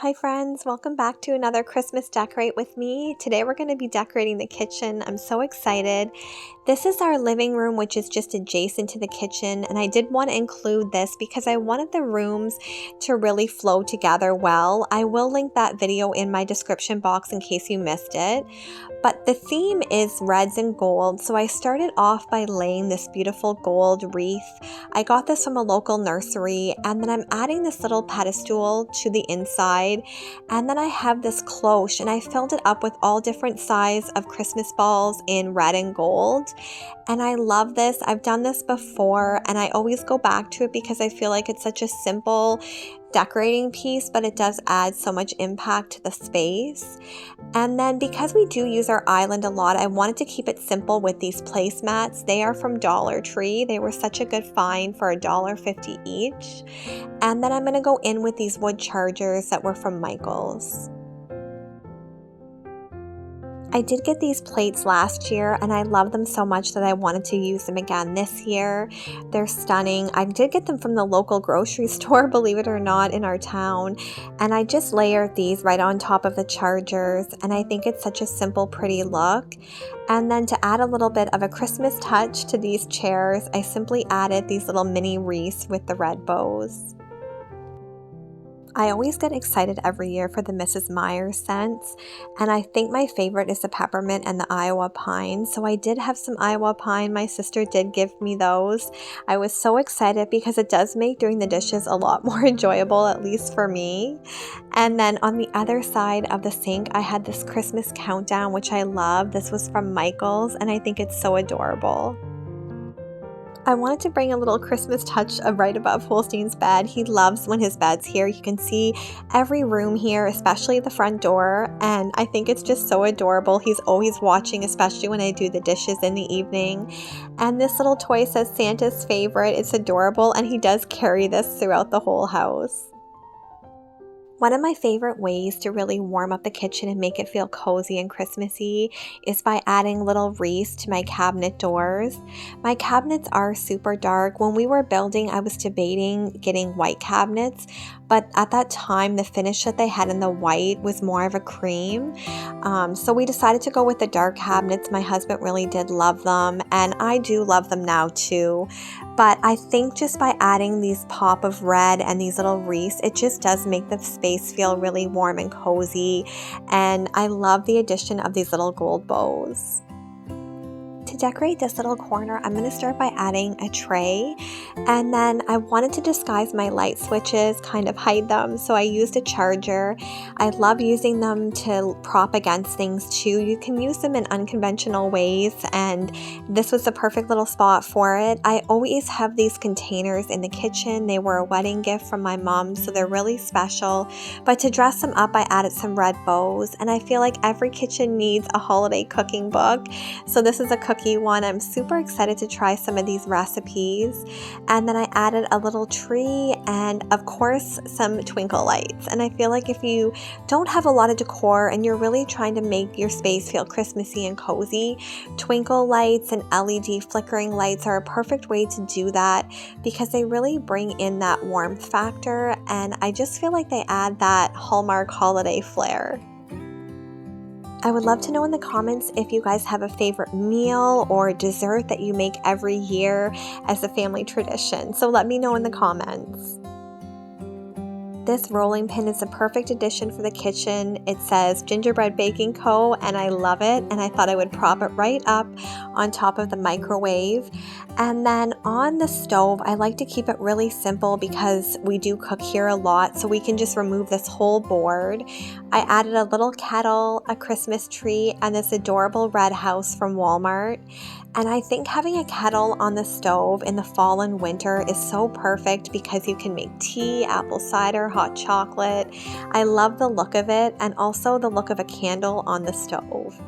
Hi friends, welcome back to another Christmas Decorate with me. Today we're going to be decorating the kitchen. I'm so excited. This is our living room, which is just adjacent to the kitchen, and I did want to include this because I wanted the rooms to really flow together well. I will link that video in my description box in case you missed it. But the theme is reds and gold, so I started off by laying this beautiful gold wreath. I got this from a local nursery, and then I'm adding this little pedestal to the inside, and then I have this cloche, and I filled it up with all different size of Christmas balls in red and gold. And I love this. I've done this before, and I always go back to it because I feel like it's such a simple decorating piece, but it does add so much impact to the space. And then because we do use our island a lot, I wanted to keep it simple with these placemats. They are from Dollar Tree. They were such a good find for $1.50 each. And then I'm going to go in with these wood chargers that were from Michael's. I did get these plates last year and I love them so much that I wanted to use them again this year. They're stunning. I did get them from the local grocery store, believe it or not, in our town. And I just layered these right on top of the chargers, and I think it's such a simple, pretty look. And then to add a little bit of a Christmas touch to these chairs, I simply added these little mini wreaths with the red bows. I always get excited every year for the Mrs. Myers scents, and I think my favorite is the peppermint and the Iowa pine. So I did have some Iowa pine. My sister did give me those. I was so excited because it does make doing the dishes a lot more enjoyable, at least for me. And then on the other side of the sink, I had this Christmas countdown, which I love. This was from Michael's, and I think it's so adorable. I wanted to bring a little Christmas touch right above Holstein's bed. He loves when his bed's here. You can see every room here, especially the front door, and I think it's just so adorable. He's always watching, especially when I do the dishes in the evening. And this little toy says Santa's favorite. It's adorable, and he does carry this throughout the whole house. One of my favorite ways to really warm up the kitchen and make it feel cozy and Christmassy is by adding little wreaths to my cabinet doors. My cabinets are super dark. When we were building, I was debating getting white cabinets, but at that time, the finish that they had in the white was more of a cream. So we decided to go with the dark cabinets. My husband really did love them, and I do love them now too. But I think just by adding these pop of red and these little wreaths, it just does make the space feel really warm and cozy. And I love the addition of these little gold bows. To decorate this little corner, I'm going to start by adding a tray, and then I wanted to disguise my light switches, kind of hide them, so I used a charger. I love using them to prop against things too. You can use them in unconventional ways, and this was the perfect little spot for it. I always have these containers in the kitchen. They were a wedding gift from my mom, so they're really special, but to dress them up, I added some red bows, and I feel like every kitchen needs a holiday cooking book, so this is a cookie one. I'm super excited to try some of these recipes. And then I added a little tree and of course some twinkle lights. And I feel like if you don't have a lot of decor and you're really trying to make your space feel Christmassy and cozy, twinkle lights and LED flickering lights are a perfect way to do that because they really bring in that warmth factor, and I just feel like they add that Hallmark holiday flair. I would love to know in the comments if you guys have a favorite meal or dessert that you make every year as a family tradition. So let me know in the comments. This rolling pin is a perfect addition for the kitchen. It says Gingerbread Baking Co. and I love it, and I thought I would prop it right up on top of the microwave. And then on the stove, I like to keep it really simple because we do cook here a lot, so we can just remove this whole board. I added a little kettle, a Christmas tree, and this adorable red house from Walmart. And I think having a kettle on the stove in the fall and winter is so perfect because you can make tea, apple cider, hot chocolate. I love the look of it, and also the look of a candle on the stove.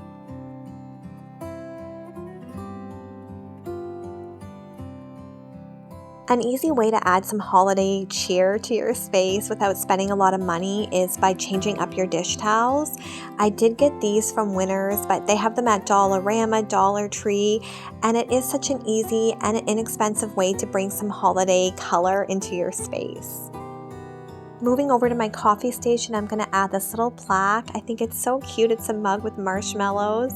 An easy way to add some holiday cheer to your space without spending a lot of money is by changing up your dish towels. I did get these from Winners, but they have them at Dollarama, Dollar Tree, and it is such an easy and an inexpensive way to bring some holiday color into your space. Moving over to my coffee station, I'm going to add this little plaque. I think it's so cute. It's a mug with marshmallows.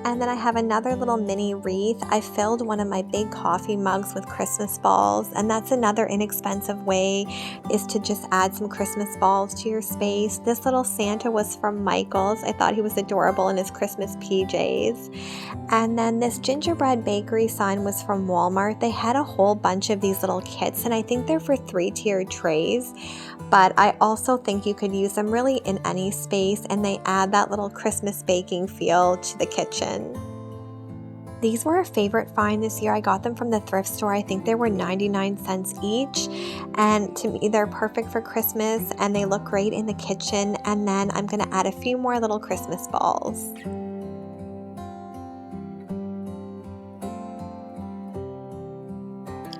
And then I have another little mini wreath. I filled one of my big coffee mugs with Christmas balls, and that's another inexpensive way, is to just add some Christmas balls to your space. This little Santa was from Michael's. I thought he was adorable in his Christmas PJs. And then this gingerbread bakery sign was from Walmart. They had a whole bunch of these little kits, and I think they're for 3-tiered trays. But I also think you could use them really in any space, and they add that little Christmas baking feel to the kitchen. These were a favorite find this year. I got them from the thrift store. I think they were 99 cents each, and to me they're perfect for Christmas and they look great in the kitchen. And then I'm going to add a few more little Christmas balls.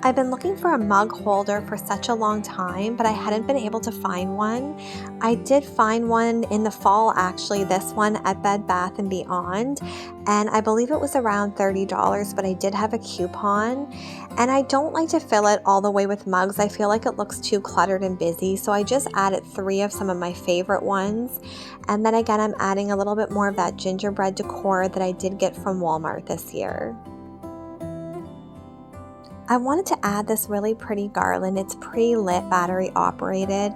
I've been looking for a mug holder for such a long time, but I hadn't been able to find one. I did find one in the fall, actually, this one at Bed Bath & Beyond, and I believe it was around $30, but I did have a coupon. And I don't like to fill it all the way with mugs. I feel like it looks too cluttered and busy, so I just added 3 of some of my favorite ones. And then again, I'm adding a little bit more of that gingerbread decor that I did get from Walmart this year. I wanted to add this really pretty garland. It's pre-lit, battery operated,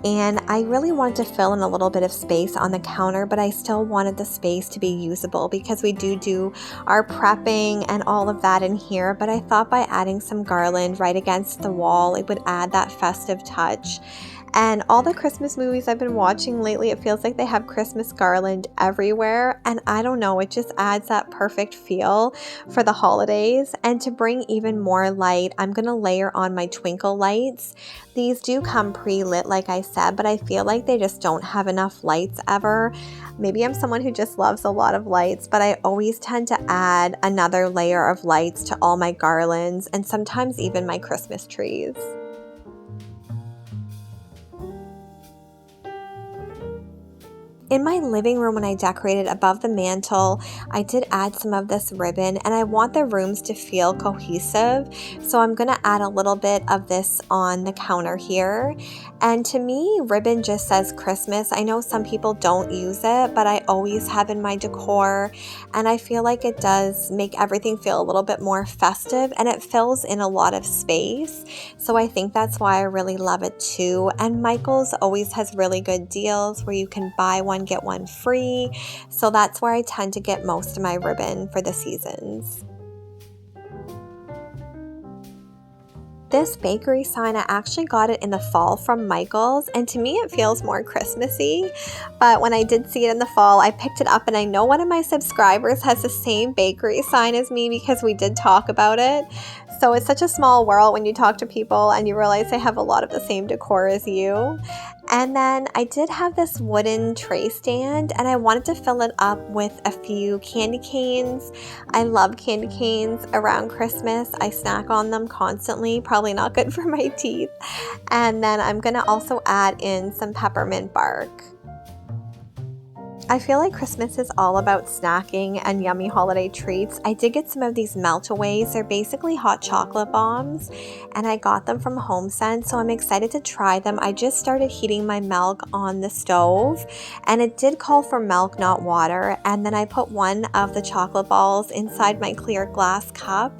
and I really wanted to fill in a little bit of space on the counter, but I still wanted the space to be usable because we do our prepping and all of that in here. But I thought by adding some garland right against the wall, it would add that festive touch. And all the Christmas movies I've been watching lately, it feels like they have Christmas garland everywhere. And I don't know, it just adds that perfect feel for the holidays. And to bring even more light, I'm going to layer on my twinkle lights. These do come pre-lit, like I said, but I feel like they just don't have enough lights ever. Maybe I'm someone who just loves a lot of lights, but I always tend to add another layer of lights to all my garlands and sometimes even my Christmas trees. In my living room, when I decorated above the mantle, I did add some of this ribbon, and I want the rooms to feel cohesive. So I'm going to add a little bit of this on the counter here. And to me, ribbon just says Christmas. I know some people don't use it, but I always have in my decor. And I feel like it does make everything feel a little bit more festive, and it fills in a lot of space. So I think that's why I really love it too. And Michael's always has really good deals where you can buy one, get one free. So that's where I tend to get most of my ribbon for the seasons. This bakery sign, I actually got it in the fall from Michael's, and to me it feels more Christmassy, but when I did see it in the fall, I picked it up, and I know one of my subscribers has the same bakery sign as me because we did talk about it. So it's such a small world when you talk to people and you realize they have a lot of the same decor as you. And then I did have this wooden tray stand, and I wanted to fill it up with a few candy canes. I love candy canes around Christmas. I snack on them constantly, probably not good for my teeth. And then I'm going to also add in some peppermint bark. I feel like Christmas is all about snacking and yummy holiday treats. I did get some of these melt-aways. They're basically hot chocolate bombs, and I got them from HomeSense, so I'm excited to try them. I just started heating my milk on the stove, and it did call for milk, not water, and then I put one of the chocolate balls inside my clear glass cup,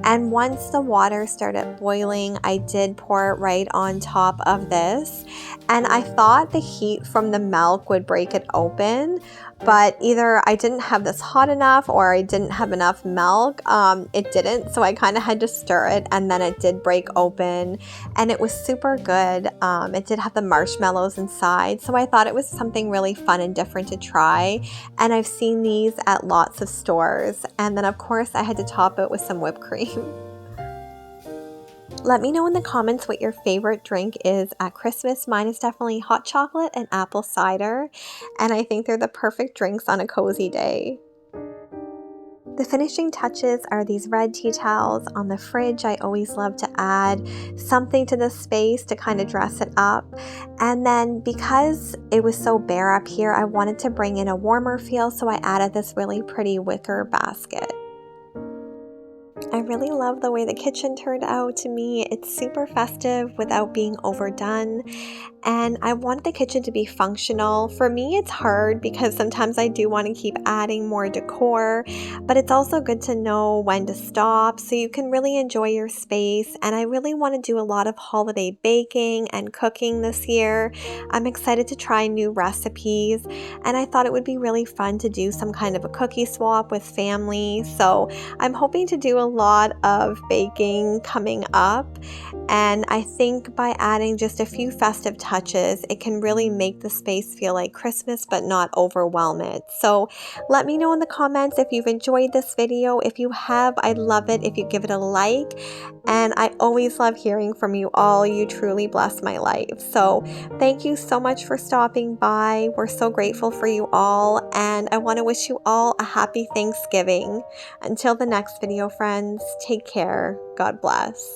and once the water started boiling, I did pour it right on top of this, and I thought the heat from the milk would break it open, but either I didn't have this hot enough or I didn't have enough milk. It didn't, so I kind of had to stir it, and then it did break open, and it was super good. It did have the marshmallows inside, so I thought it was something really fun and different to try, and I've seen these at lots of stores. And then of course I had to top it with some whipped cream. Let me know in the comments what your favorite drink is at Christmas. Mine is definitely hot chocolate and apple cider, and I think they're the perfect drinks on a cozy day. The finishing touches are these red tea towels on the fridge. I always love to add something to this space to kind of dress it up. And then because it was so bare up here, I wanted to bring in a warmer feel, so I added this really pretty wicker basket. I really love the way the kitchen turned out to me. It's super festive without being overdone. And I want the kitchen to be functional. For me, it's hard because sometimes I do want to keep adding more decor, but it's also good to know when to stop so you can really enjoy your space. And I really want to do a lot of holiday baking and cooking this year. I'm excited to try new recipes, and I thought it would be really fun to do some kind of a cookie swap with family. So I'm hoping to do a lot of baking coming up. And I think by adding just a few festive touches, it can really make the space feel like Christmas but not overwhelm it. So let me know in the comments if you've enjoyed this video. If you have, I'd love it if you give it a like. And I always love hearing from you all. You truly bless my life. So thank you so much for stopping by. We're so grateful for you all. And I want to wish you all a happy Thanksgiving. Until the next video, friends, take care. God bless.